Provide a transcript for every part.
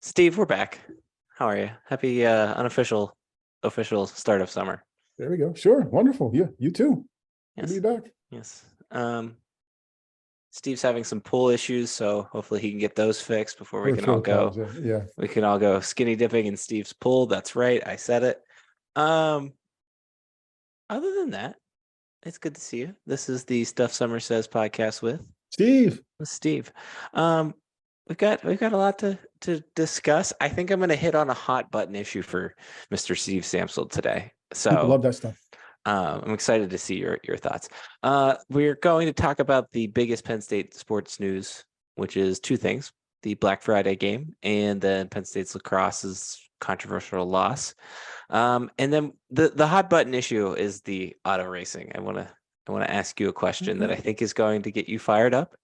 Steve, we're back. How are you? Happy unofficial official start of summer. There we go. Sure. Wonderful. Yeah, you too. Good to Yes. be back. Yes. Steve's having some pool issues, so hopefully he can get those fixed before we Or can all field go. problems. Yeah. We can all go skinny dipping in Steve's pool. That's right. I said it. Um, Other than that, it's good to see you. This is the Stuff Summer Says podcast Steve. with Steve. Um, we've got a lot to discuss. I think I'm going to hit on a hot button issue for Mr. Steve Samsel today. People So love that stuff. I'm excited to see your thoughts. We're going to talk about the biggest Penn State sports news, which is two things: the Black Friday game and then Penn State's lacrosse's controversial loss. And then the hot button issue is the auto racing. I want to ask you a question that I think is going to get you fired up.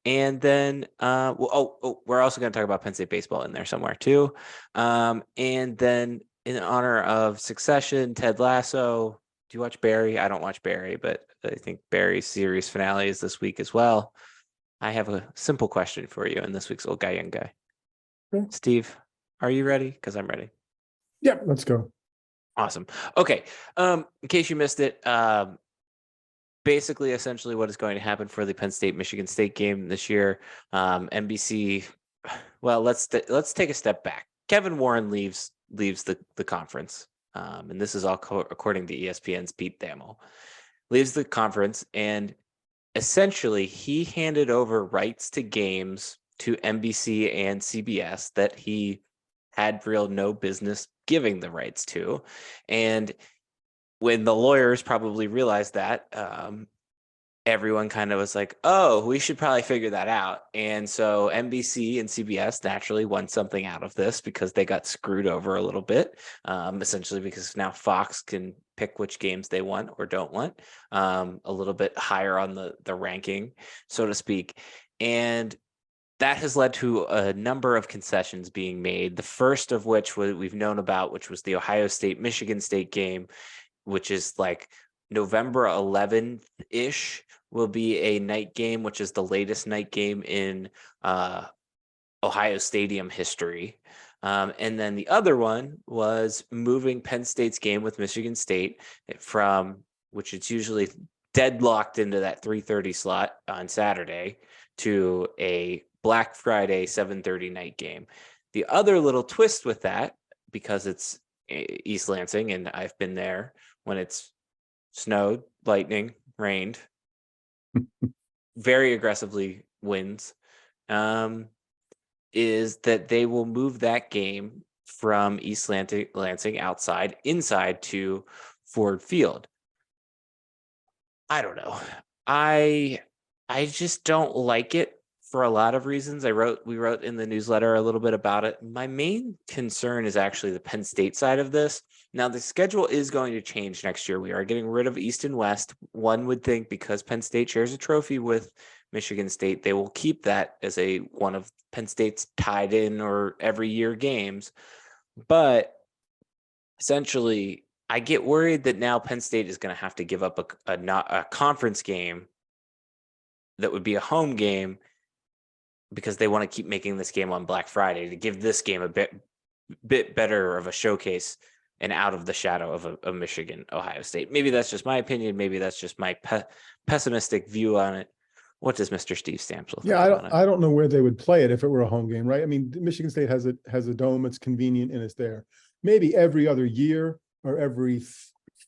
And then, we're also going to talk about Penn State baseball in there somewhere too. And then, in honor of Succession, Ted Lasso. Do you watch Barry? I don't watch Barry, but I think Barry's series finale is this week as well. I have a simple question for you in this week's Old Guy Young Guy. Okay. Steve, are you ready? Because I'm ready. Yeah, let's go. Awesome. Okay. In case you missed it, basically, essentially, what is going to happen for the Penn State Michigan State game this year? NBC. Well, let's take a step back. Kevin Warren leaves the conference, and this is all according to ESPN's Pete Thamel. Leaves the conference, and essentially he handed over rights to games to NBC and CBS that he had real no business giving the rights to, and when the lawyers probably realized that, everyone kind of was like, oh, we should probably figure that out. And so NBC and CBS naturally won something out of this because they got screwed over a little bit, essentially because now Fox can pick which games they want or don't want, a little bit higher on the ranking, so to speak. And that has led to a number of concessions being made. The first of which we've known about, which was the Ohio State Michigan State game, which is like November 11th ish, will be a night game, which is the latest night game in Ohio Stadium history. And then the other one was moving Penn State's game with Michigan State from, which it's usually deadlocked into that 3:30 slot on Saturday, to a Black Friday 7:30 night game. The other little twist with that, because it's East Lansing and I've been there when it's snowed, lightning, rained, very aggressively winds, is that they will move that game from East Lansing inside to Ford Field. I don't know. I just don't like it for a lot of reasons. We wrote in the newsletter a little bit about it. My main concern is actually the Penn State side of this. Now, the schedule is going to change next year. We are getting rid of East and West. One would think because Penn State shares a trophy with Michigan State, they will keep that as one of Penn State's tied in or every year games. But essentially, I get worried that now Penn State is going to have to give up a conference game that would be a home game because they want to keep making this game on Black Friday to give this game a bit better of a showcase and out of the shadow of a Michigan, Ohio State. Maybe that's just my opinion. Maybe that's just my pessimistic view on it. What does Mr. Steve Samsel think about it? I don't know where they would play it if it were a home game, right? I mean, Michigan State has a dome, it's convenient and it's there. Maybe every other year or every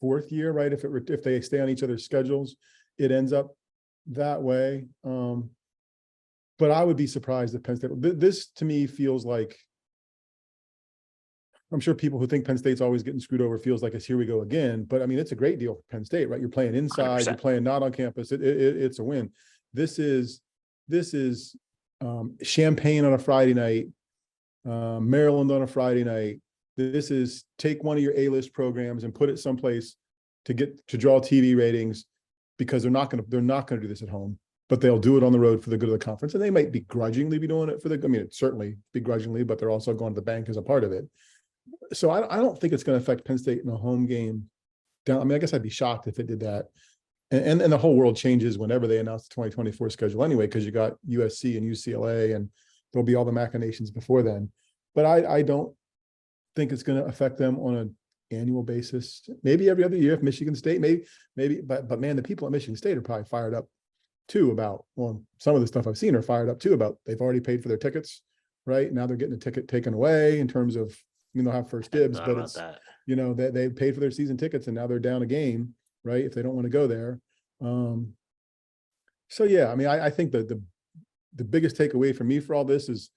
fourth year, right? If they stay on each other's schedules, it ends up that way. But I would be surprised if Penn State. This to me feels like, I'm sure people who think Penn State's always getting screwed over feels like it's here we go again. But I mean, it's a great deal for Penn State, right? You're playing inside, 100%. You're playing not on campus. It's a win. This is Champaign on a Friday night, Maryland on a Friday night. This is take one of your A-list programs and put it someplace to draw TV ratings, because they're not going to do this at home, but they'll do it on the road for the good of the conference. And they might begrudgingly be doing it it's certainly begrudgingly, but they're also going to the bank as a part of it. So I don't think it's going to affect Penn State in a home game down. I mean, I guess I'd be shocked if it did that. And the whole world changes whenever they announce the 2024 schedule anyway, because you got USC and UCLA, and there'll be all the machinations before then. but I don't think it's going to affect them on an annual basis. Maybe every other year if Michigan State, maybe, but man, the people at Michigan State are probably fired up too about, well, some of the stuff I've seen are fired up too about they've already paid for their tickets, right? Now they're getting a ticket taken away in terms of, they'll have first dibs, but it's, that. they paid for their season tickets and now they're down a game, right? If they don't want to go there. So yeah, I mean, I think that the biggest takeaway for me for all this is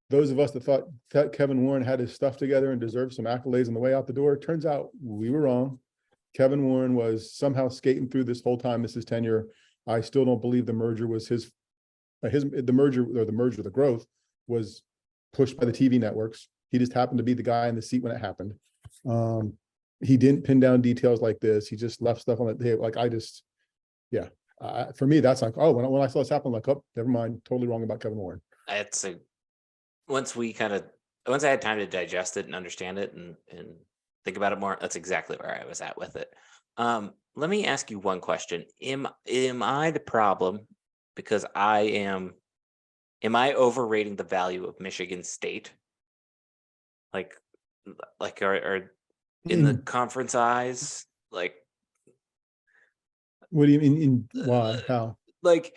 those of us that thought Kevin Warren had his stuff together and deserved some accolades on the way out the door. Turns out we were wrong. Kevin Warren was somehow skating through this whole time, this is tenure. I still don't believe the merger was the growth was pushed by the TV networks. He just happened to be the guy in the seat when it happened. He didn't pin down details like this. He just left stuff on the table. Like for me, that's like, oh, when I saw this happen, I'm like, oh, never mind, totally wrong about Kevin Warren. Once I had time to digest it and understand it and think about it more, that's exactly where I was at with it. Let me ask you one question. Am I the problem because am I overrating the value of Michigan State? Like are in the conference eyes, like, what do you mean? Why? How? Like,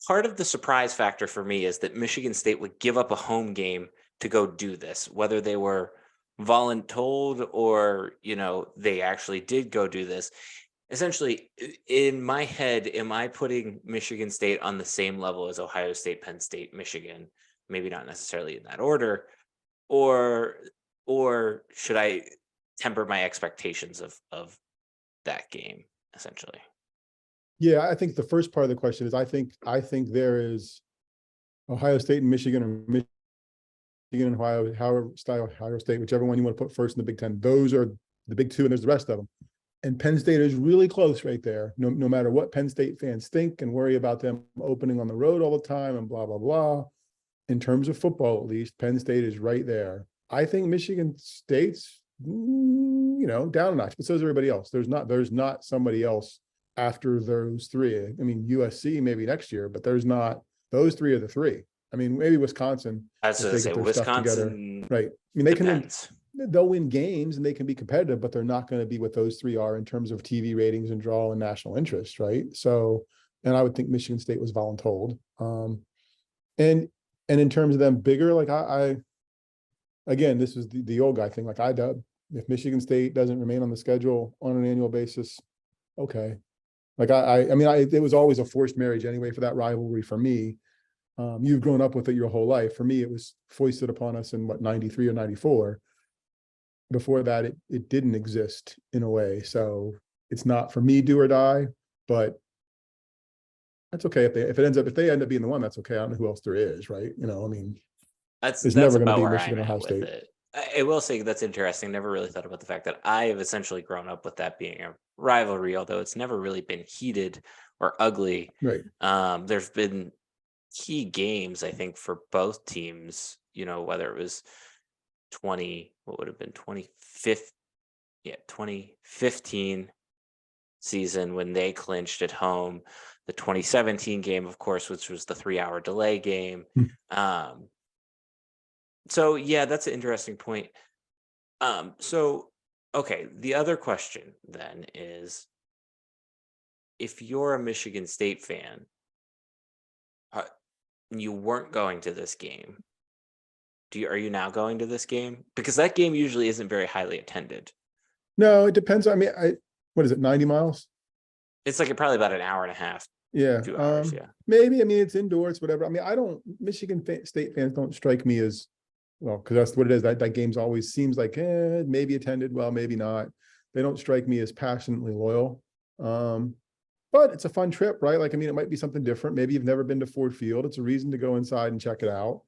part of the surprise factor for me is that Michigan State would give up a home game to go do this, whether they were voluntold or, they actually did go do this. Essentially, in my head, am I putting Michigan State on the same level as Ohio State, Penn State, Michigan? Maybe not necessarily in that order, or should I temper my expectations of that game, essentially? Yeah, I think the first part of the question is I think there is Ohio State and Michigan, or Michigan and Ohio, Ohio State, whichever one you want to put first in the Big Ten. Those are the big two, and there's the rest of them. And Penn State is really close right there. No matter what Penn State fans think and worry about them opening on the road all the time and blah, blah, blah. In terms of football, at least, Penn State is right there. I think Michigan State's, down a notch, but so is everybody else. There's not somebody else after those three. I mean, USC maybe next year, but there's not. Those three are the three. I mean, maybe Wisconsin. I was going to say Wisconsin, right? I mean, they'll win games and they can be competitive, but they're not going to be what those three are in terms of TV ratings and draw and national interest, right? So, and I would think Michigan State was voluntold. And in terms of them bigger, like I again, this is the old guy thing. Like if Michigan State doesn't remain on the schedule on an annual basis, okay. Like it was always a forced marriage anyway for that rivalry for me. You've grown up with it your whole life. For me, it was foisted upon us in 93 or 94. Before that, it didn't exist in a way. So it's not for me, do or die, but that's okay. If they end up being the one, that's okay. I don't know who else there is, right? That's never going to about be where Michigan or I'm Ohio at State. with it. I will say that's interesting. Never really thought about the fact that I have essentially grown up with that being a rivalry, although it's never really been heated or ugly. Right. There's been key games, I think, for both teams, whether it was 2015 season when they clinched at home, the 2017 game, of course, which was the 3-hour delay game. So yeah, that's an interesting point. So okay, the other question then is, if you're a Michigan State fan, you weren't going to this game, are you now going to this game? Because that game usually isn't very highly attended. No, it depends. I mean, what is it, 90 miles? It's like probably about an hour and a half. Yeah. 2 hours, yeah. Maybe, it's indoors, whatever. I mean, Michigan State fans don't strike me as, well, because that's what it is. That game's always seems like, maybe attended, well, maybe not. They don't strike me as passionately loyal. But it's a fun trip, right? Like, it might be something different. Maybe you've never been to Ford Field. It's a reason to go inside and check it out.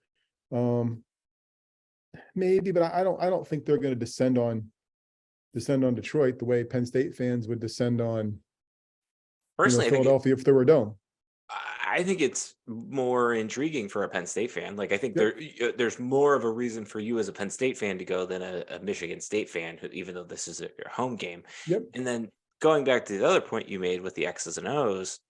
Maybe, but I don't think they're going to descend on Detroit the way Penn State fans would descend on personally Philadelphia if there were a dome. I think it's more intriguing for a Penn State fan. Like, I think there's more of a reason for you as a Penn State fan to go than a Michigan State fan, even though this is your home game. Yep. And then going back to the other point you made with the X's and O's,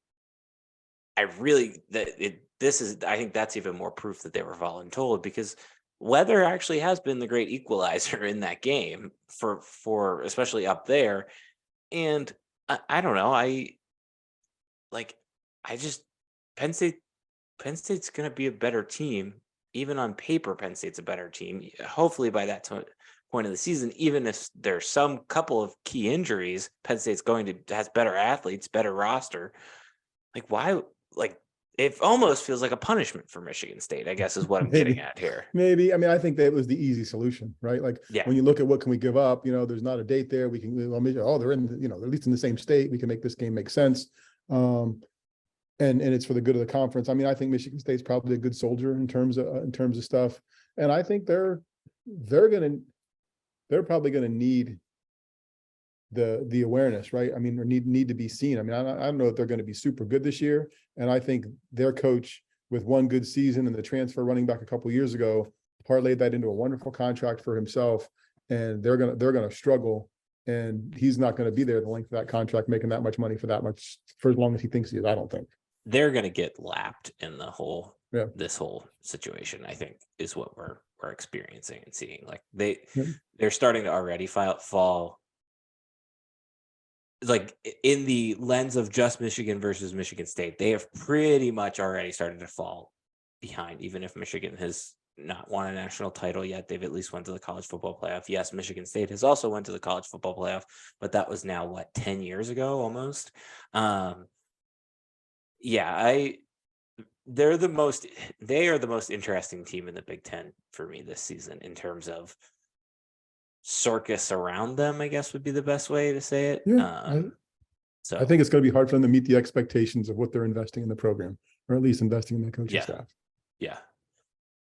I think that's even more proof that they were voluntold, because weather actually has been the great equalizer in that game for especially up there. And I don't know. Like I just Penn State Penn State's going to be a better team. Even on paper, Penn State's a better team. Hopefully, by that point of the season, even if there's some couple of key injuries, Penn State's has better athletes, better roster. Like why? Like it almost feels like a punishment for Michigan State, I guess, is what I'm getting at here. Maybe. I mean, I think that was the easy solution, right? Like Yeah. when you look at what can we give up, there's not a date there. We can, they're in, they're at least in the same state. We can make this game make sense. And it's for the good of the conference. I mean, I think Michigan State's probably a good soldier in terms of stuff. And I think they're probably gonna need the awareness, right? I mean, or need to be seen. I mean, I don't know if they're going to be super good this year. And I think their coach, with one good season and the transfer running back a couple of years ago, parlayed that into a wonderful contract for himself. And they're gonna struggle. And he's not going to be there the length of that contract, making that much money for as long as he thinks he is. I don't think they're going to get lapped in this whole situation, I think, is what we're experiencing and seeing. Like they're starting to already fall like in the lens of just Michigan versus Michigan State. They have pretty much already started to fall behind, even if Michigan has not won a national title yet. They've at least went to the college football playoff. Yes, Michigan State has also went to the college football playoff, but that was now 10 years ago almost. They are the most interesting team in the Big Ten for me this season in terms of circus around them, I guess would be the best way to say it. Yeah, I think it's going to be hard for them to meet the expectations of what they're investing in the program, or at least investing in the coaching staff. Yeah.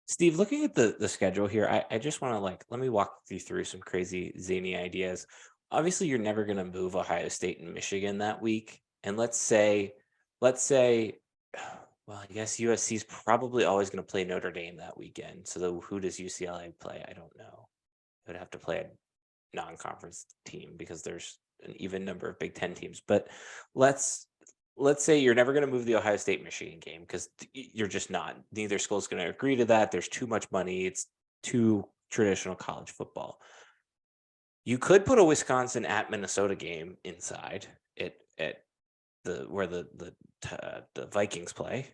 Steve, looking at the schedule here, I just want to let me walk you through some crazy zany ideas. Obviously, you're never going to move Ohio State and Michigan that week. And let's say, well, I guess USC is probably always going to play Notre Dame that weekend. So who does UCLA play? I don't know. They would have to play a non-conference team because there's an even number of Big Ten teams. But let's say you're never going to move the Ohio State Michigan game because you're just not. Neither school is going to agree to that. There's too much money. It's too traditional college football. You could put a Wisconsin at Minnesota game inside at where the Vikings play.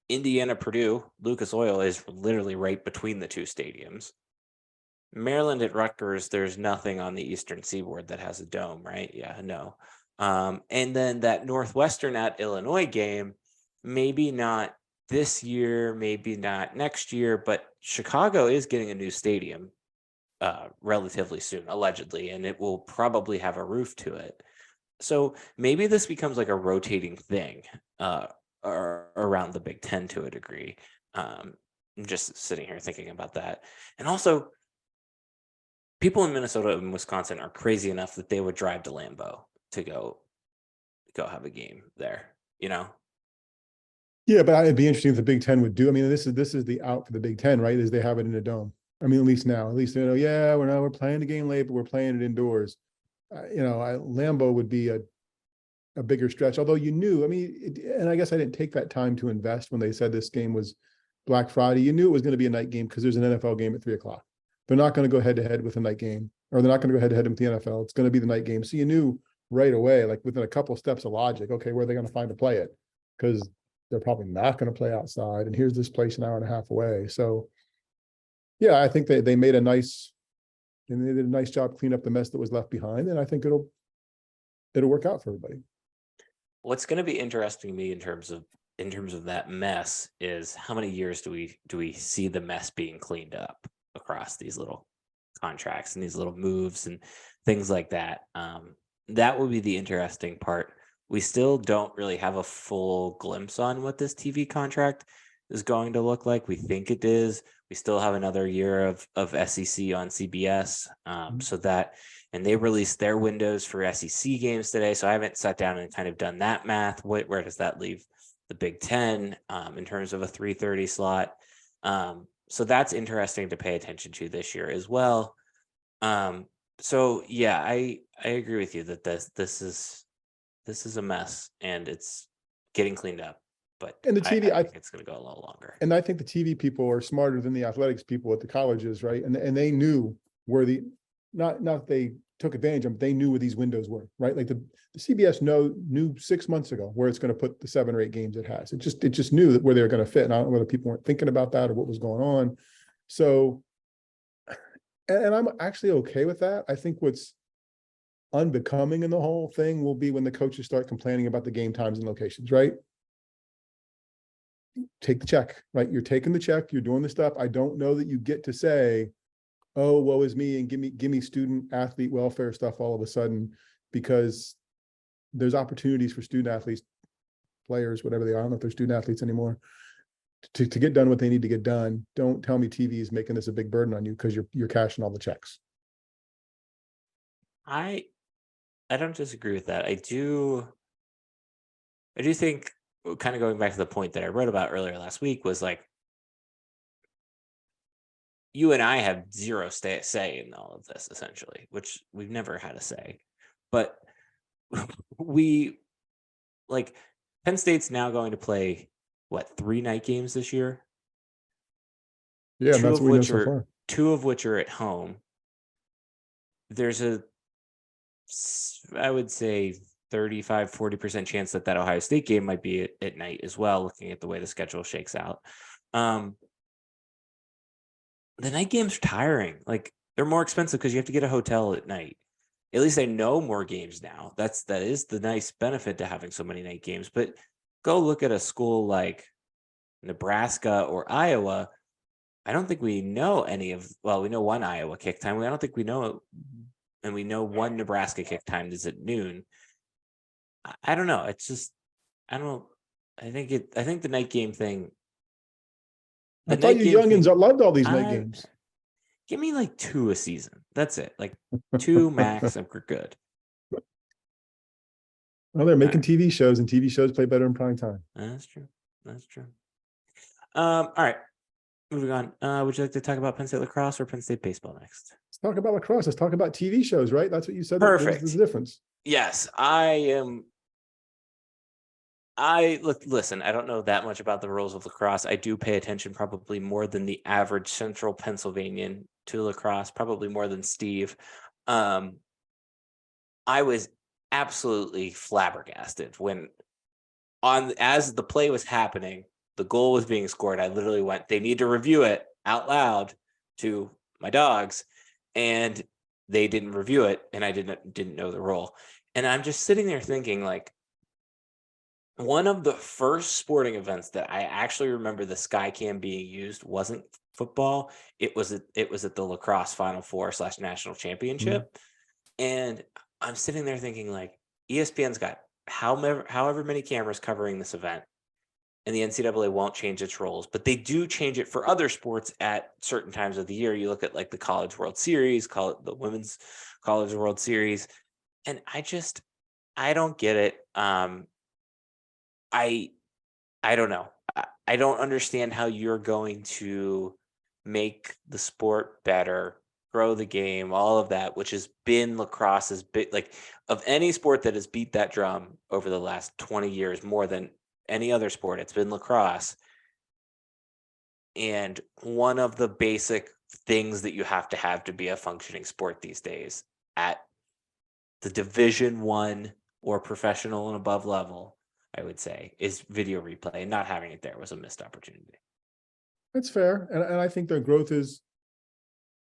Indiana, Purdue, Lucas Oil is literally right between the two stadiums. Maryland at Rutgers, there's nothing on the Eastern Seaboard that has a dome, right? Yeah, no. And then that Northwestern at Illinois game, maybe not this year, maybe not next year, but Chicago is getting a new stadium relatively soon, allegedly, and it will probably have a roof to it. So maybe this becomes like a rotating thing around the Big Ten to a degree. I'm just sitting here thinking about that. And also, people in Minnesota and Wisconsin are crazy enough that they would drive to Lambeau to go have a game there, Yeah, but it'd be interesting if the Big Ten would do. I mean, this is the out for the Big Ten, right? Is they have it in a dome. I mean, at least we're playing the game late, but we're playing it indoors. Lambeau would be a bigger stretch. Although and I guess I didn't take that time to invest when they said this game was Black Friday. You knew it was going to be a night game because there's an NFL game at 3:00. They're not going to go head to head with a night game, or they're not going to go head to head with the NFL. It's going to be the night game. So you knew right away, like within a couple steps of logic, okay, where are they going to find to play it? Because they're probably not going to play outside. And here's this place an hour and a half away. So yeah, I think they made a nice job cleaning up the mess that was left behind. And I think it'll work out for everybody. What's going to be interesting to me in terms of that mess is how many years do we see the mess being cleaned up across these little contracts and these little moves and things like that. That will be the interesting part. We still don't really have a full glimpse on what this TV contract is going to look like. We think it is. We still have another year of SEC on CBS. And they released their windows for SEC games today. So I haven't sat down and kind of done that math. Where does that leave the Big Ten in terms of a 3:30 slot? So that's interesting to pay attention to this year as well. So yeah, I agree with you that this is a mess, and it's getting cleaned up, but And the TV, I think it's going to go a little longer. and I think the TV people are smarter than the athletics people at the colleges, right? And they knew where not they took advantage of them, they knew where these windows were, right? Like the CBS knew 6 months ago where it's going to put the 7 or 8 games it has. It just knew that where they were going to fit. And I don't know whether people weren't thinking about that or what was going on. So, and I'm actually okay with that. I think what's unbecoming in the whole thing will be when the coaches start complaining about the game times and locations, right? Take the check, right? You're taking the check, you're doing the stuff. I don't know that you get to say, oh, woe is me, and give me student athlete welfare stuff all of a sudden, because there's opportunities for student athletes, players, whatever they are. I don't know if they're student athletes anymore, to get done what they need to get done. Don't tell me TV is making this a big burden on you because you're cashing all the checks. I don't disagree with that. I do think, kind of going back to the point that I wrote about earlier last week, was like, you and I have zero say in all of this, essentially, which we've never had a say. But we, like, Penn State's now going to play, what, 3 night games this year? Yeah, that's what we know so far. 2 of which are at home. There's I would say 35-40% chance that Ohio State game might be at night as well, looking at the way the schedule shakes out. The night games are tiring. Like, they're more expensive because you have to get a hotel at night. At least I know more games now. That is the nice benefit to having so many night games. But go look at a school like Nebraska or Iowa. I don't think we know we know one Iowa kick time. I don't think we know, and we know one Nebraska kick time is at noon. I don't know. It's just, I don't know. I think the night game thing. I thought you youngins loved all these night games. Give me like 2 a season. That's it. Like 2 max, and we're good. Well, they're making TV shows, and TV shows play better in prime time. That's true. All right. Moving on. Would you like to talk about Penn State lacrosse or Penn State baseball next? Let's talk about lacrosse. Let's talk about TV shows, right? That's what you said. Perfect. There's a difference. Yes, listen, I don't know that much about the rules of lacrosse. I do pay attention probably more than the average central Pennsylvanian to lacrosse, probably more than Steve. I was absolutely flabbergasted when, as the play was happening, the goal was being scored. I literally went, they need to review it out loud to my dogs, and they didn't review it, and I didn't know the rule. And I'm just sitting there thinking, like, one of the first sporting events that I actually remember the Skycam being used wasn't football. It was at the lacrosse Final Four / national championship. And I'm sitting there thinking, like, ESPN's got however many cameras covering this event, and the NCAA won't change its rules, but they do change it for other sports at certain times of the year. You look at like the College World Series, the Women's College World Series, and I don't get it. I don't know. I don't understand how you're going to make the sport better, grow the game, all of that, which has been lacrosse's bit, like, of any sport that has beat that drum over the last 20 years more than any other sport, it's been lacrosse. And one of the basic things that you have to be a functioning sport these days at the Division I or professional and above level, I would say, is video replay, and not having it there was a missed opportunity. That's fair. And I think their growth has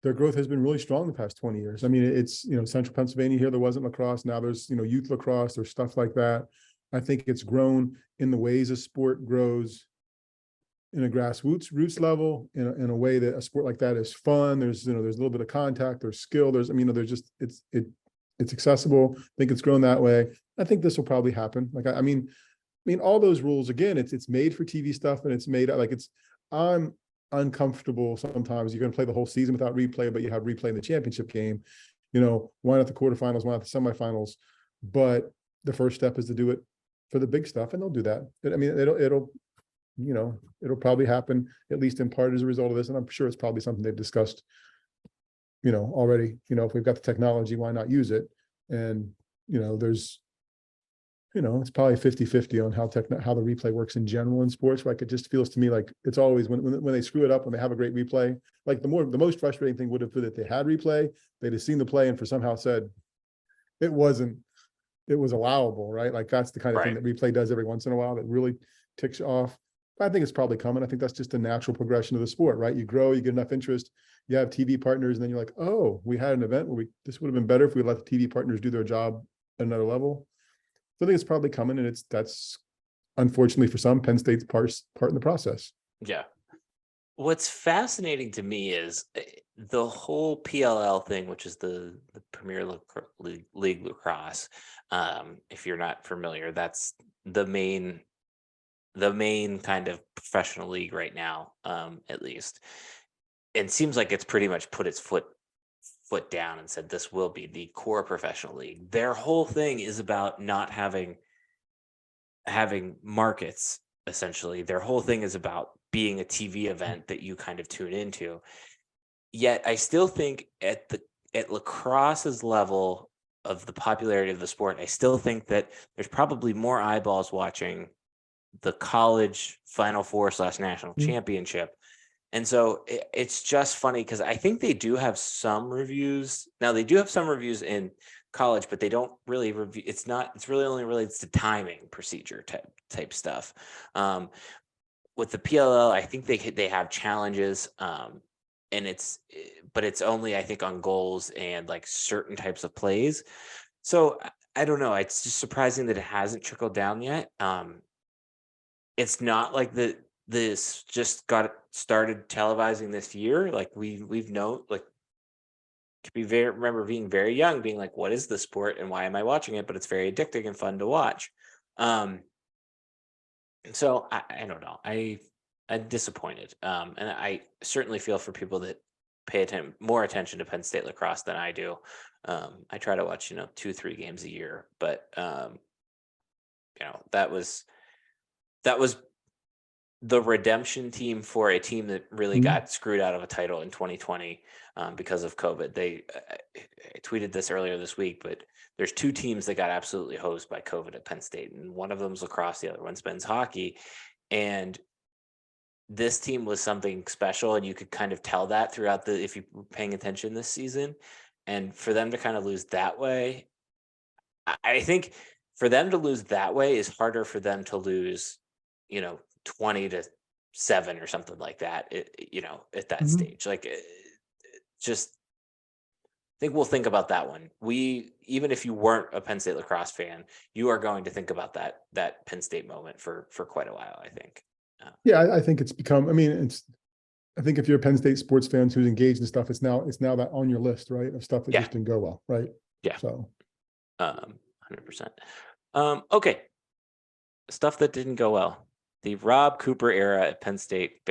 been really strong the past 20 years. I mean, it's, central Pennsylvania here, there wasn't lacrosse. Now there's, youth lacrosse, there's stuff like that. I think it's grown in the ways a sport grows in a roots level, in a way that a sport like that is fun. There's a little bit of contact, there's skill, there's just, it's accessible. I think it's grown that way. I think this will probably happen. Like, I mean, all those rules, again, it's made for TV stuff, and it's made like I'm uncomfortable sometimes. You're going to play the whole season without replay, but you have replay in the championship game, one at the quarterfinals, one at the semifinals. But the first step is to do it for the big stuff, and they'll do that. I mean, it'll probably happen, at least in part, as a result of this. And I'm sure it's probably something they've discussed, already. If we've got the technology, why not use it? And, there's it's probably 50-50 on how the replay works in general in sports. Like, it just feels to me like it's always when they screw it up, when they have a great replay, like the most frustrating thing would have been that they had replay, they'd have seen the play and for somehow said it was allowable, right? Like, that's the kind of thing Right. that replay does every once in a while that really ticks you off. But I think it's probably coming. I think that's just a natural progression of the sport, right? You grow, you get enough interest, you have TV partners, and then you're like, oh, we had an event where this would have been better if we let the TV partners do their job at another level. So I think it's probably coming, and that's unfortunately for some Penn State's part in the process. Yeah. What's fascinating to me is the whole PLL thing, which is the Premier League Lacrosse. If you're not familiar, that's the main kind of professional league right now, at least. And seems like it's pretty much put its foot down and said this will be the core professional league. Their whole thing is about not having markets. Essentially, their whole thing is about being a TV event that you kind of tune into. Yet I still think at lacrosse's level of the popularity of the sport, I still think that there's probably more eyeballs watching the college Final Four / national championship. And so it's just funny because I think they do have some reviews. Now, they do have some reviews in college, but they don't really review. It's really only relates to timing procedure type stuff. With the PLL, I think they have challenges, and but it's only, I think, on goals and like certain types of plays. So I don't know. It's just surprising that it hasn't trickled down yet. It's not like this just got started televising this year. Like we've known, like, remember being very young, being like, what is the sport and why am I watching it? But it's very addicting and fun to watch. So I don't know. I'm disappointed. And I certainly feel for people that pay more attention to Penn State lacrosse than I do. I try to watch, 2-3 games a year, but that was the redemption team for a team that really got screwed out of a title in 2020 because of COVID. I tweeted this earlier this week, but there's 2 teams that got absolutely hosed by COVID at Penn State, and one of them's lacrosse, the other one's men's hockey. And this team was something special, and you could kind of tell that throughout if you were paying attention this season. And for them to kind of lose that way, I think for them to lose that way is harder for them to lose, 20-7 or something like that, at that stage. Like, just think we'll think about that one. Even if you weren't a Penn State lacrosse fan, you are going to think about that Penn State moment for quite a while, I think. Yeah, I think it's become, I think if you're a Penn State sports fan who's engaged in stuff, it's now that on your list, right? Of stuff that just didn't go well, right? Yeah. So 100%. Okay. Stuff that didn't go well. The Rob Cooper era at Penn State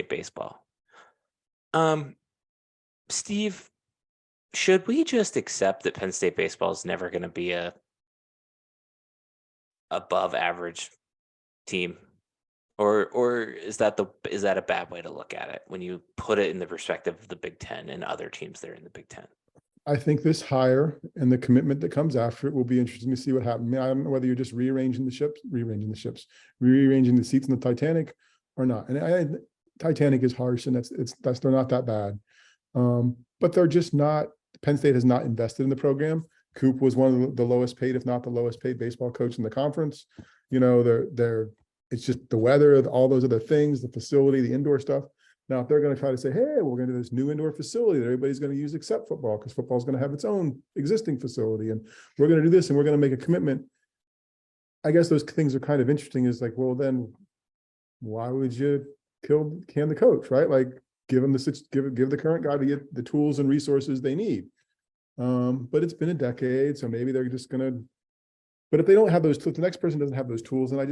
baseball. Steve, should we just accept that Penn State baseball is never going to be a above average team? Or is that a bad way to look at it when you put it in the perspective of the Big Ten and other teams that are in the Big Ten? I think this hire and the commitment that comes after it will be interesting to see what happens. I don't know whether you're just rearranging the seats in the Titanic or not. And Titanic is harsh, and they're not that bad. But they're just not. Penn State has not invested in the program. Coop was one of the lowest paid, if not the lowest paid baseball coach in the conference. It's just the weather, all those other things, the facility, the indoor stuff. Now, if they're going to try to say, hey, we're going to do this new indoor facility that everybody's going to use except football, because football is going to have its own existing facility, and we're going to do this, and we're going to make a commitment. I guess those things are kind of interesting. Is like, well, then why would you can the coach, right? Like, give the current guy the tools and resources they need. But it's been a decade, so maybe they're just going to. But if they don't have those tools, the next person doesn't have those tools, and I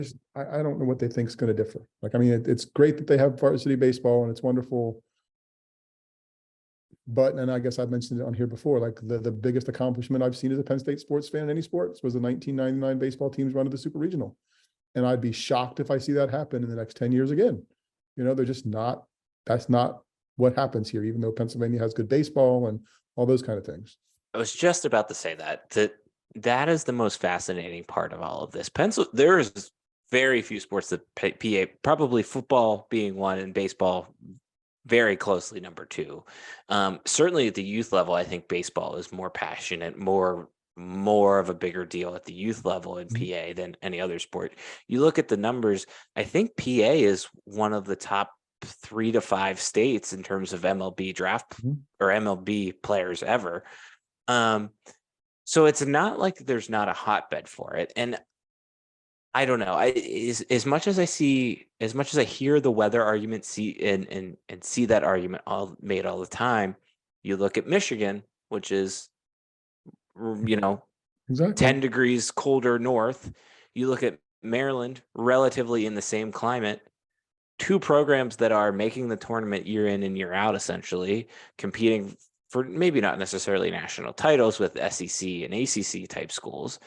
don't know what they think is going to differ. Like, it's great that they have varsity baseball, and it's wonderful. But, and I guess I've mentioned it on here before, like the biggest accomplishment I've seen as a Penn State sports fan in any sports was the 1999 baseball team's run to the Super Regional. And I'd be shocked if I see that happen in the next 10 years again. They're just not, that's not what happens here, even though Pennsylvania has good baseball and all those kind of things. I was just about to say that that is the most fascinating part of all of this. There is very few sports that PA, probably football being one and baseball very closely number two. Certainly at the youth level, I think baseball is more passionate, more of a bigger deal at the youth level in PA than any other sport. You look at the numbers, I think PA is one of the top 3 to 5 states in terms of MLB draft or MLB players ever. So it's not like there's not a hotbed for it. And I don't know. As much as I hear the weather argument, and see that argument all made all the time, you look at Michigan, which is, Exactly. 10 degrees colder north. You look at Maryland, relatively in the same climate, 2 programs that are making the tournament year in and year out, essentially competing for maybe not necessarily national titles with SEC and ACC type schools,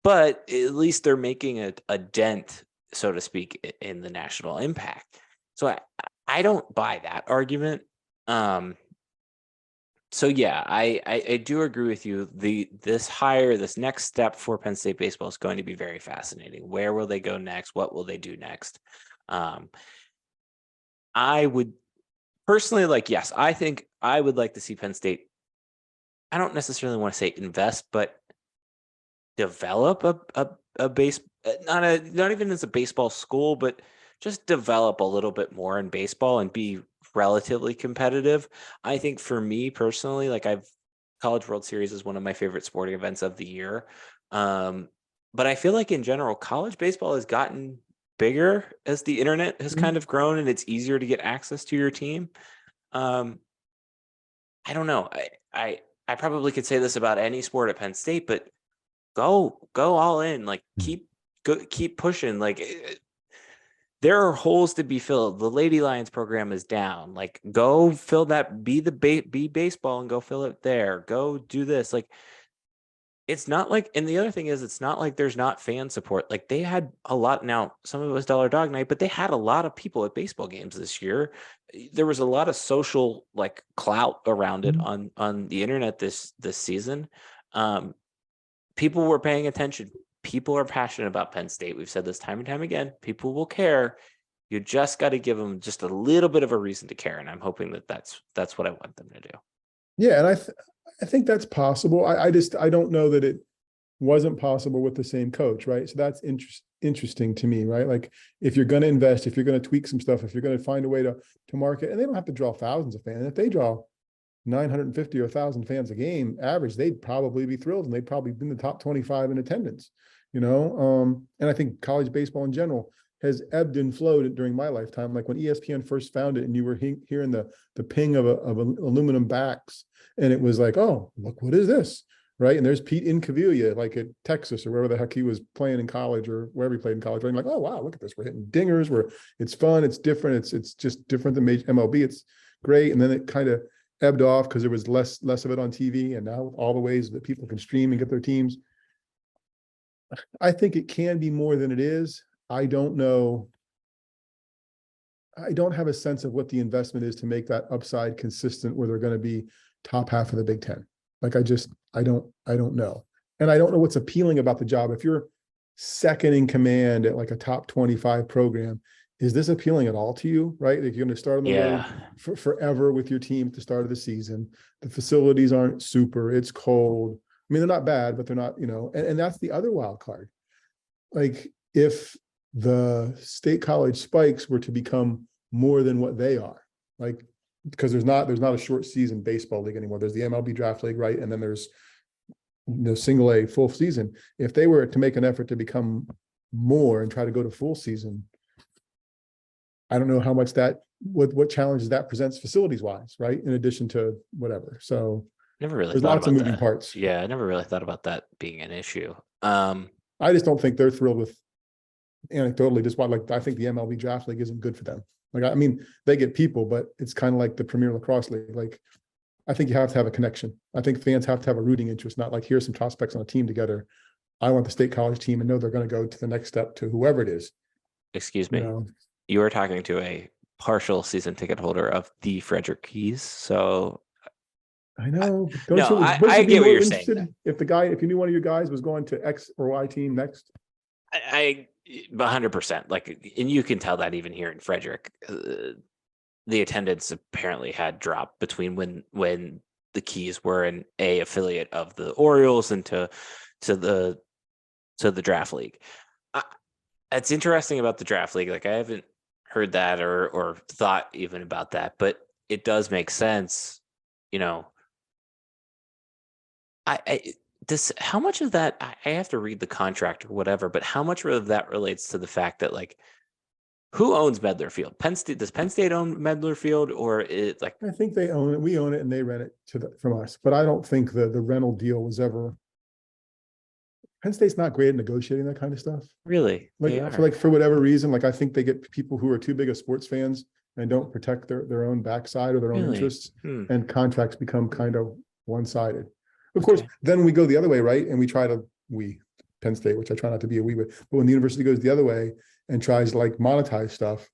but at least they're making a dent, so to speak, in the national impact. So I don't buy that argument. So yeah, I do agree with you. This next step for Penn State baseball is going to be very fascinating. Where will they go next? What will they do next? I would personally yes, I think I would like to see Penn State. I don't necessarily want to say invest, but develop a base, not even as a baseball school, but just develop a little bit more in baseball and be relatively competitive. I think for me personally, College World Series is one of my favorite sporting events of the year. But I feel like in general, college baseball has gotten bigger as the internet has kind of grown and it's easier to get access to your team. I don't know. I probably could say this about any sport at Penn State, but go all in, keep pushing. There are holes to be filled. The Lady Lions program is down. Go fill that, be baseball and go fill it there. Go do this. It's not and the other thing is, it's not like there's not fan support. They had a lot. Now, some of it was Dollar Dog Night, but they had a lot of people at baseball games this year. There was a lot of social clout around it on the internet this season. People were paying attention. People are passionate about Penn State. We've said this time and time again. People will care. You just got to give them just a little bit of a reason to care. And I'm hoping that that's what I want them to do. Yeah. And I think that's possible. I don't know that it wasn't possible with the same coach, right? So that's interesting to me, right? If you're going to invest, if you're going to tweak some stuff, if you're going to find a way to market, and they don't have to draw thousands of fans. If they draw 950 or 1,000 fans a game average, they'd probably be thrilled, and they'd probably be in the top 25 in attendance, and I think college baseball in general has ebbed and flowed during my lifetime. When ESPN first found it and you were hearing the ping of aluminum backs, and it was oh, look, what is this? Right. And there's Pete Incaviglia, at Texas or wherever the heck he was playing in college, or wherever he played in college. Right? Oh, wow, look at this. We're hitting dingers, it's fun. It's different. It's just different than MLB. It's great. And then it kind of ebbed off because there was less of it on TV. And now all the ways that people can stream and get their teams, I think it can be more than it is. I don't know. I don't have a sense of what the investment is to make that upside consistent where they're going to be top half of the Big Ten. I don't know. And I don't know what's appealing about the job. If you're second in command at a top 25 program, is this appealing at all to you, right? You're going to start on the road forever with your team at the start of the season. The facilities aren't super. It's cold. I mean, they're not bad, but they're not, and that's the other wild card. If the state college spikes were to become more than what they are, because there's not a short season baseball league anymore. There's the MLB draft league, right? And then there's single A full season. If they were to make an effort to become more and try to go to full season, I don't know how much what challenges that presents facilities wise, right? In addition to whatever. So never really there's lots of moving parts. Yeah, I never really thought about that being an issue. I just don't think they're thrilled with, anecdotally, just I think the MLB draft league isn't good for them. I mean, they get people, but it's kind of like the Premier Lacrosse League. I think you have to have a connection. I think fans have to have a rooting interest, not here's some prospects on a team together. I want the state college team and know they're going to go to the next step to whoever it is. Excuse me. You are talking to a partial season ticket holder of the Frederick Keys. So I know. But don't No, you? I Wouldn't you be get what more you're saying, interested though. if you knew one of your guys was going to X or Y team next? I 100%. Like, and you can tell that even here in Frederick, the attendance apparently had dropped between when the Keys were an A affiliate of the Orioles and to the draft league. I, it's interesting about the draft league. Like, I haven't heard that or thought even about that, but it does make sense. You know, I this how much of that I have to read the contract or whatever, but how much of that relates to the fact that, like, who owns Medler Field? Penn State, does Penn State own Medler Field, or it like I think they own it. We own it, and they rent it from us. But I don't think the rental deal was ever. Penn State's not great at negotiating that kind of stuff. really they Like are? for whatever reason, like I think they get people who are too big of sports fans and don't protect their own backside or their own Really? interests, Hmm. and contracts become kind of one-sided. Of Okay. course, then we go the other way, right? And Penn State, which I try not to be a we with, but when the university goes the other way and tries to like monetize stuff,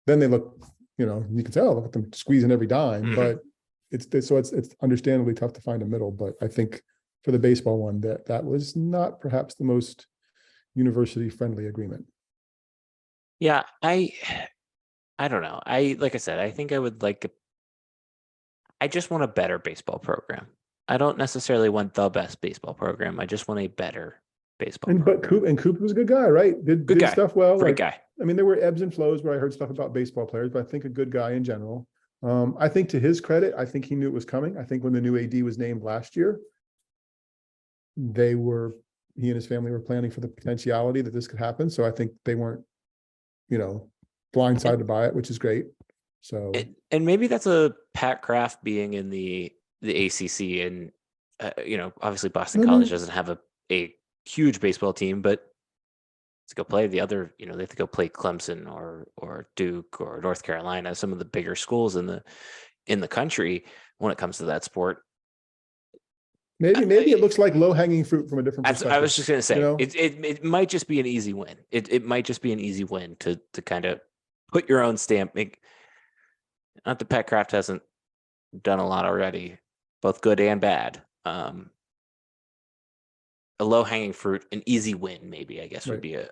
then they look, you can say, oh, look at them squeezing every dime, Mhm. but it's understandably tough to find a middle. But I think for the baseball one, that was not perhaps the most university friendly agreement. Yeah, I don't know. Like I said, I think I would like. I just want a better baseball program. I don't necessarily want the best baseball program. I just want a better baseball program. Coop was a good guy, right? Good Did guy, stuff well. great Like, guy. I mean, there were ebbs and flows where I heard stuff about baseball players, but I think a good guy in general. I think to his credit, I think he knew it was coming. I think when the new AD was named last year, he and his family were planning for the potentiality that this could happen. So I think they weren't, blindsided by it, which is great. So And maybe that's a Pat Kraft being in the ACC, and obviously Boston College doesn't have a huge baseball team, but to go play the other, they have to go play Clemson or Duke or North Carolina, some of the bigger schools in the country when it comes to that sport. maybe it looks like low hanging fruit from a different perspective. I was just gonna say, You know? it might just be an easy win. It might just be an easy win to kind of put your own stamp. Not that Pat Kraft hasn't done a lot already, both good and bad. A low hanging fruit, an easy win, maybe, I guess, would be a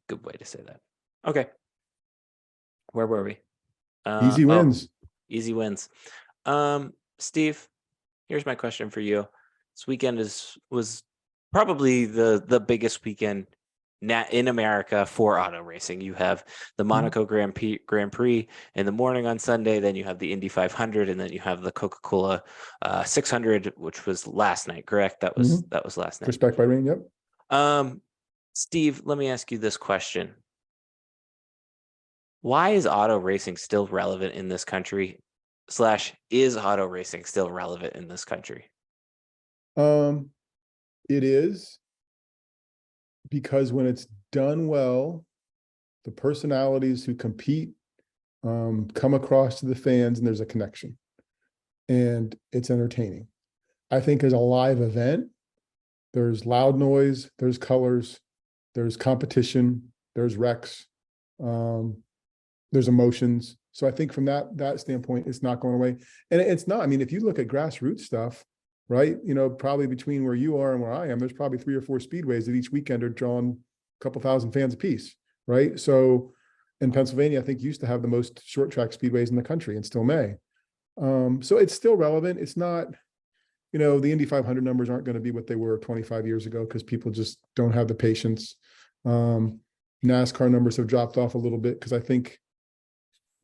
good way to say that. Okay. Where were we? Easy wins. Easy wins. Steve, here's my question for you. This weekend was probably the biggest weekend in America for auto racing. You have the Monaco Grand Prix in the morning on Sunday, then you have the Indy 500, and then you have the Coca-Cola 600, which was last night, correct? That was last night. Respect by rain, yep. Steve, let me ask you this question. Why is auto racing still relevant in this country? / is auto racing still relevant in this country? It is, because when it's done well, the personalities who compete come across to the fans, and there's a connection, and it's entertaining. I think as a live event, there's loud noise, there's colors, there's competition, there's wrecks, there's emotions. So I think from that standpoint, it's not going away. And it's not, I mean, if you look at grassroots stuff, right, probably between where you are and where I am, there's probably 3 or 4 speedways that each weekend are drawing a couple thousand fans apiece, right? So in Pennsylvania, I think used to have the most short track speedways in the country, and still may. So it's still relevant. It's not, the Indy 500 numbers aren't going to be what they were 25 years ago, because people just don't have the patience. NASCAR numbers have dropped off a little bit because I think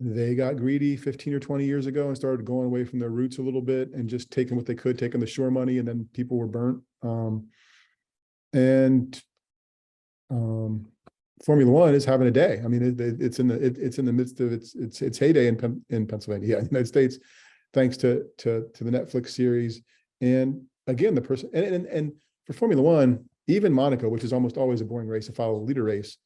they got greedy 15 or 20 years ago and started going away from their roots a little bit and just taking what they could, taking the shore money, and then people were burnt. Formula One is having a day. I mean, it's in the midst of its heyday in Pennsylvania, yeah, United States, thanks to the Netflix series. And again, the person and for Formula One, even Monaco, which is almost always a boring race to follow, a leader race,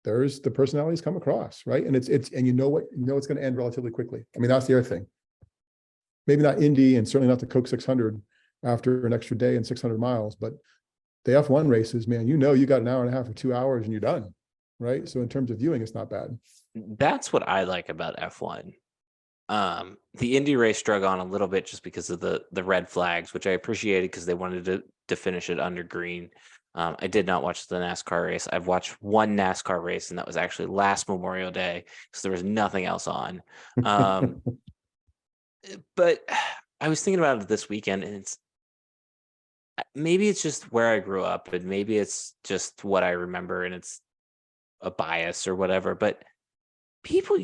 there's the personalities come across, right? And it's it's going to end relatively quickly. I mean, that's the other thing. Maybe not Indy, and certainly not the Coke 600 after an extra day and 600 miles, but the F1 races, man, you got an hour and a half or 2 hours and you're done, right? So in terms of viewing, it's not bad. That's what I like about F1. The Indy race drug on a little bit just because of the red flags, which I appreciated because they wanted to finish it under green. I did not watch the NASCAR race. I've watched one NASCAR race, and that was actually last Memorial Day because there was nothing else on. But I was thinking about it this weekend, and maybe it's just where I grew up, and maybe it's just what I remember, and it's a bias or whatever. But people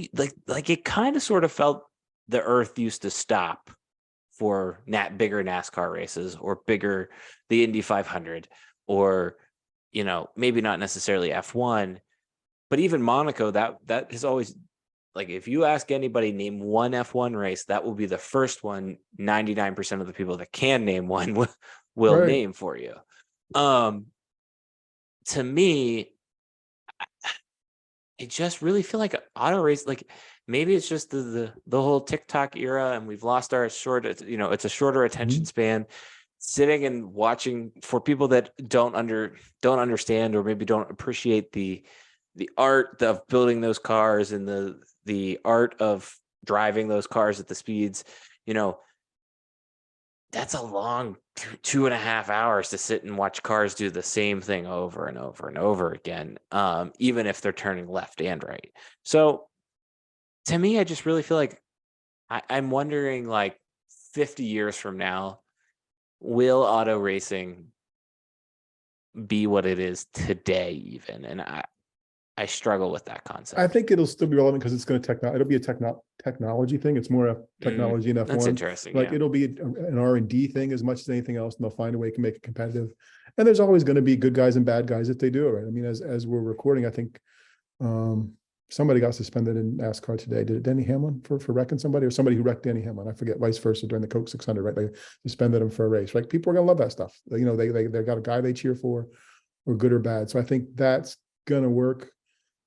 like it kind of sort of felt the earth used to stop for bigger NASCAR races or bigger the Indy 500 or maybe not necessarily F1, but even Monaco, that has always, like, if you ask anybody name one F1 race, that will be the first one 99% of the people that can name one will Right. name for you. To me, I just really feel like auto race, like maybe it's just the whole TikTok era, and we've lost our it's a shorter attention span. Sitting and watching, for people that don't understand or maybe don't appreciate the art of building those cars and the art of driving those cars at the speeds, that's a long 2.5 hours to sit and watch cars do the same thing over and over and over again, even if they're turning left and right. So to me, I just really feel like I'm wondering, like, 50 years from now, will auto racing be what it is today even? And I struggle with that concept. I think it'll still be relevant because it's going to it'll be a technology thing. It's more a technology in F1. That's interesting. Like, it'll be an R&D thing as much as anything else, and they'll find a way to make it competitive. And there's always going to be good guys and bad guys if they do it right. I mean, as we're recording, I think somebody got suspended in NASCAR today. Did it Denny Hamlin for wrecking somebody, or somebody who wrecked Denny Hamlin? I forget, vice versa, during the Coke 600, right? They suspended him for a race. Right? People are gonna love that stuff. They got a guy they cheer for, or good or bad. So I think that's gonna work.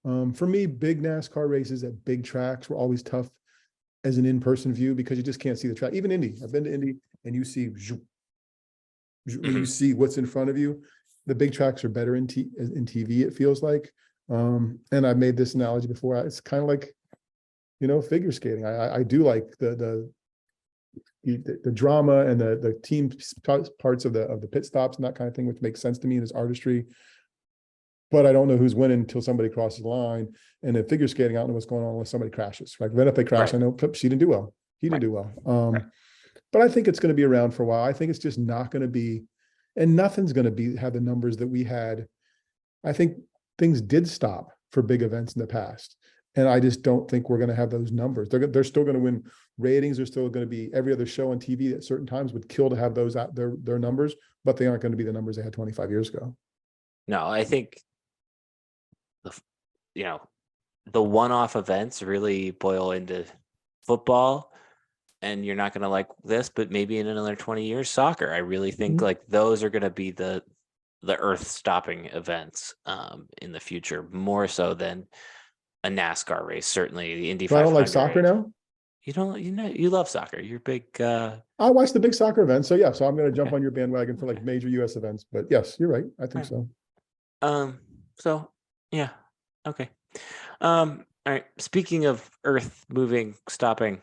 For me, big NASCAR races at big tracks were always tough as an in-person view because you just can't see the track. Even Indy, I've been to Indy, and you see you see what's in front of you. The big tracks are better in TV, it feels like. And I've made this analogy before. It's kind of like, figure skating. I do like the drama and the team parts of the pit stops and that kind of thing, which makes sense to me in this artistry. But I don't know who's winning until somebody crosses the line. And in figure skating, I don't know what's going on unless somebody crashes. Right? Then if they crash, right, I know, she didn't do well. He didn't do well. But I think it's going to be around for a while. I think it's just not going to be, and nothing's going to have the numbers that we had. I think things did stop for big events in the past. And I just don't think we're going to have those numbers. They're still going to win ratings. Are still going to be, every other show on TV at certain times would kill to have those at their numbers, but they aren't going to be the numbers they had 25 years ago. No, I think the one-off events really boil into football, and you're not going to like this, but maybe in another 20 years, soccer. I really think like those are going to be the earth-stopping events in the future, more so than a NASCAR race. Certainly, the Indy 500. I don't like soccer now. You don't, you love soccer. You're big. I watch the big soccer events, so yeah. So I'm going to jump on your bandwagon for like major U.S. events. But yes, you're right. I think so. So yeah. Okay. All right. Speaking of earth moving, stopping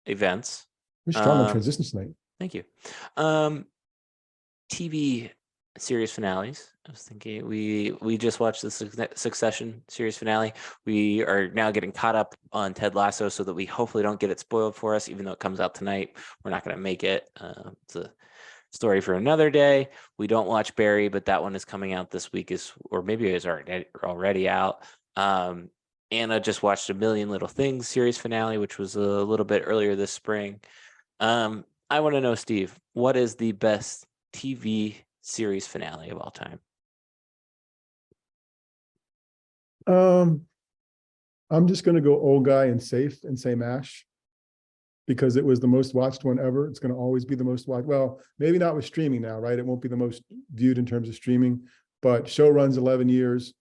events. We're strong on transitions tonight. Thank you. TV series finales. I was thinking we just watched the Succession series finale. We are now getting caught up on Ted Lasso so that we hopefully don't get it spoiled for us, even though it comes out tonight. We're not going to make it. It's a story for another day. We don't watch Barry, but that one is coming out this week, or maybe it is already out. Anna just watched A Million Little Things series finale, which was a little bit earlier this spring. I want to know, Steve, what is the best TV series finale of all time? I'm just going to go old guy and safe and say MASH, because it was the most watched one ever. It's going to always be the most watched. Well, maybe not with streaming now, right? It won't be the most viewed in terms of streaming, but show runs 11 years.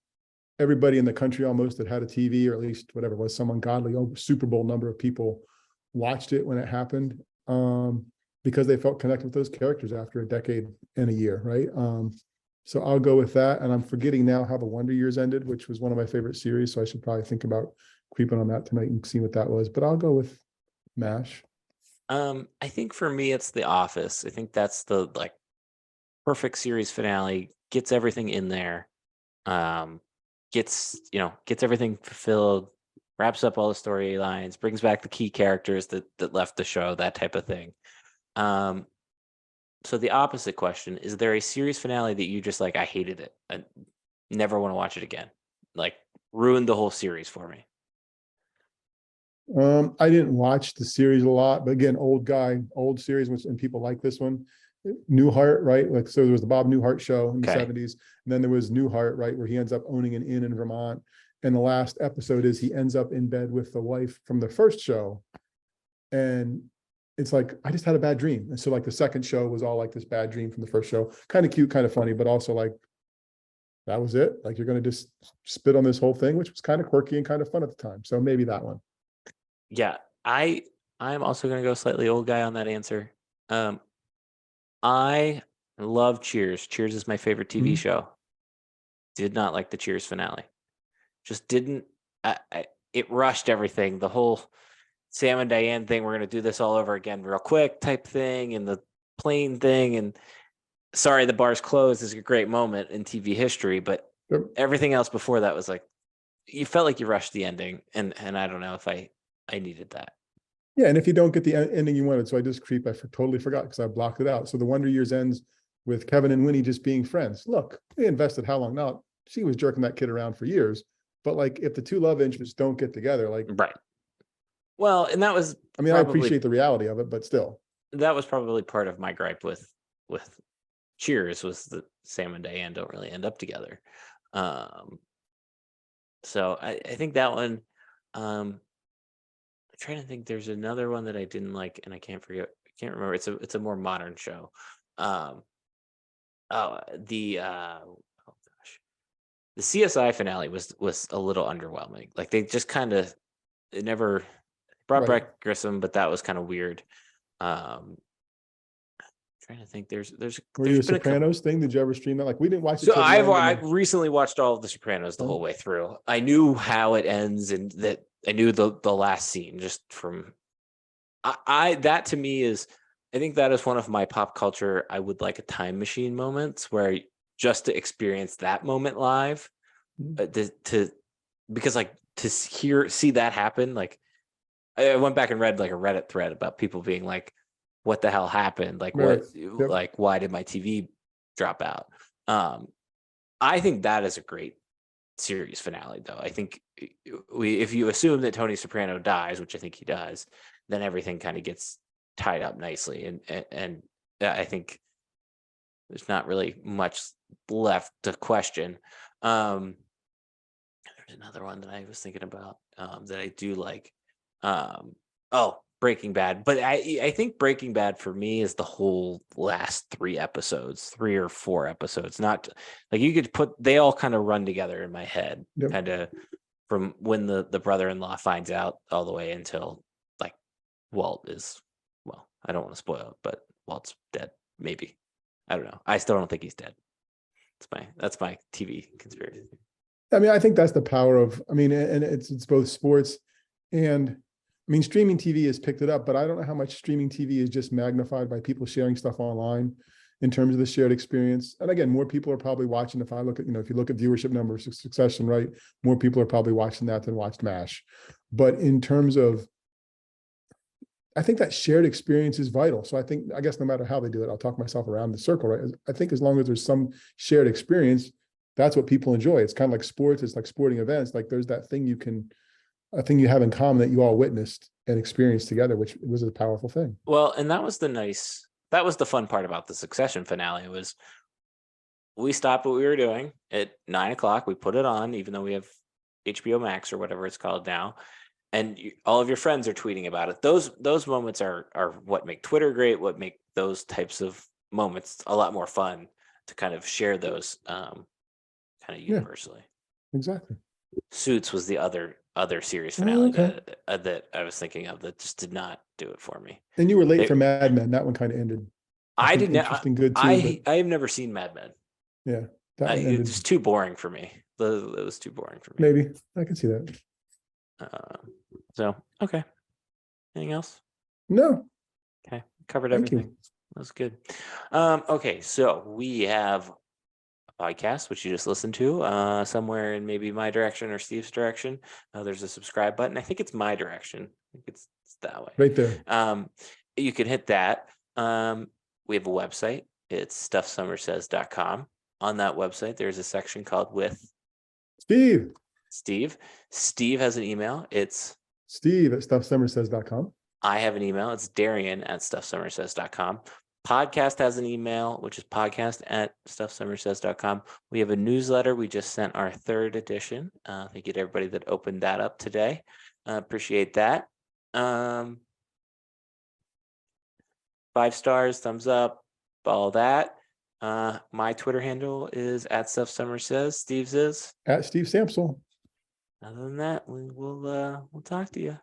Everybody in the country almost that had a TV, or at least whatever it was, some ungodly Super Bowl number of people watched it when it happened, because they felt connected with those characters after a decade and a year, right? So I'll go with that. And I'm forgetting now how the Wonder Years ended, which was one of my favorite series. So I should probably think about creeping on that tonight and seeing what that was. But I'll go with MASH. I think for me, it's The Office. I think that's the like perfect series finale. Gets everything in there. Gets everything fulfilled. Wraps up all the storylines. Brings back the key characters that left the show. That type of thing. So the opposite question: is there a series finale that you just like? I hated it. I never want to watch it again. Like ruined the whole series for me. I didn't watch the series a lot, but again, old series, and people like this one. Newhart, right? Like, so there was the Bob Newhart show in the Okay. 70s. And then there was Newhart, right? Where he ends up owning an inn in Vermont. And the last episode is he ends up in bed with the wife from the first show. And it's like, I just had a bad dream. And so like the second show was all like this bad dream from the first show. Kind of cute, kind of funny, but also like, that was it. Like, you're going to just spit on this whole thing, which was kind of quirky and kind of fun at the time. So maybe that one. Yeah, I'm also gonna go slightly old guy on that answer. I love Cheers. Cheers is my favorite TV Mhm. show. Did not like the Cheers finale. Just didn't. It rushed everything. The whole Sam and Diane thing. We're gonna do this all over again, real quick, type thing, and the plane thing. And sorry, the bar's closed is a great moment in TV history, but Yep. everything else before that was like, you felt like you rushed the ending, and I don't know if I needed that. Yeah, and if you don't get the ending you wanted, so I just totally forgot because I blocked it out. So the Wonder Years ends with Kevin and Winnie just being friends. Look, they invested how long? Now, she was jerking that kid around for years, but like, if the two love interests don't get together, like, Right. Well, and that was I mean, I probably appreciate the reality of it, but still. part of my gripe with Cheers was that Sam and Diane don't really end up together. So I think that one. I'm trying to think. There's another one that I didn't like, and I can't remember. It's a more modern show. Um, oh, oh gosh, the CSI finale was a little underwhelming. Like they just kind of it never brought Right. back Grissom, but that was kind of weird. Trying to think. Were you a Been a couple. Sopranos thing? Did you ever stream that? Like, we didn't watch it So till the end. I've recently watched all of The Sopranos the whole way through. I knew how it ends, and that I knew the last scene just from. I that to me is, I think that is one of my pop culture. I would like a time machine moments where just to experience that moment live, to because like to see that happen. Like I went back and read like a Reddit thread about people being like, what the hell happened? Like Right. what, like why did my TV drop out? I think that is a great series finale though. I think if you assume that Tony Soprano dies, which I think he does, then everything kind of gets tied up nicely. And I think there's not really much left to question. There's another one that I was thinking about that I do like. Oh, Breaking Bad. But I think Breaking Bad for me is the whole last 3 or 4 episodes. Not like you could put, they all kind of run together in my head, Yep. kind of from when the brother-in-law finds out all the way until like Walt is, well, I don't want to spoil it, but Walt's dead. Maybe. I don't know. I still don't think he's dead. That's my TV conspiracy. I mean, I think that's the power of, I mean, and it's both sports and, I mean, streaming TV has picked it up, but I don't know how much streaming TV is just magnified by people sharing stuff online in terms of the shared experience. And again, more people are probably watching. If I look at, if you look at viewership numbers, Succession, right? More people are probably watching that than watched MASH. But in terms of, I think that shared experience is vital. So I guess no matter how they do it, I'll talk myself around the circle, right? I think as long as there's some shared experience, that's what people enjoy. It's kind of like sports. It's like sporting events. Like there's that thing a thing you have in common that you all witnessed and experienced together, which was a powerful thing. Well, and that was the fun part about the Succession finale was we stopped what we were doing at 9:00. We put it on, even though we have HBO Max or whatever it's called now, and all of your friends are tweeting about it. Those moments are what make Twitter great. What make those types of moments a lot more fun to kind of share those kind of universally. Exactly. Suits was the other series finale Okay. that I was thinking of that just did not do it for me. And you were late for Mad Men. That one kind of ended. I didn't. Interesting, good too. I have never seen Mad Men. Yeah, that one It's just too boring for me. It was too boring for me. Maybe I can see that. So okay. Anything else? No, Okay, covered thank you. everything. That was good. Okay, so we have a podcast which you just listened to somewhere in maybe my direction or Steve's direction. There's a subscribe button. I think it's my direction. I think it's that way. Right there. You can hit that. We have a website. It's stuffsummersays.com. On that website, there's a section called With Steve. Steve has an email. It's Steve@stuffsummersays.com. I have an email. It's Darian@stuffsummersays.com. Podcast has an email, which is podcast@stuffsummersays.com. We have a newsletter. We just sent our 3rd edition. Thank you to everybody that opened that up today. Appreciate that. 5 stars, thumbs up, all that. My Twitter handle is @stuffsummersays. Steve's is @Steve Samsel. Other than that, we'll talk to you.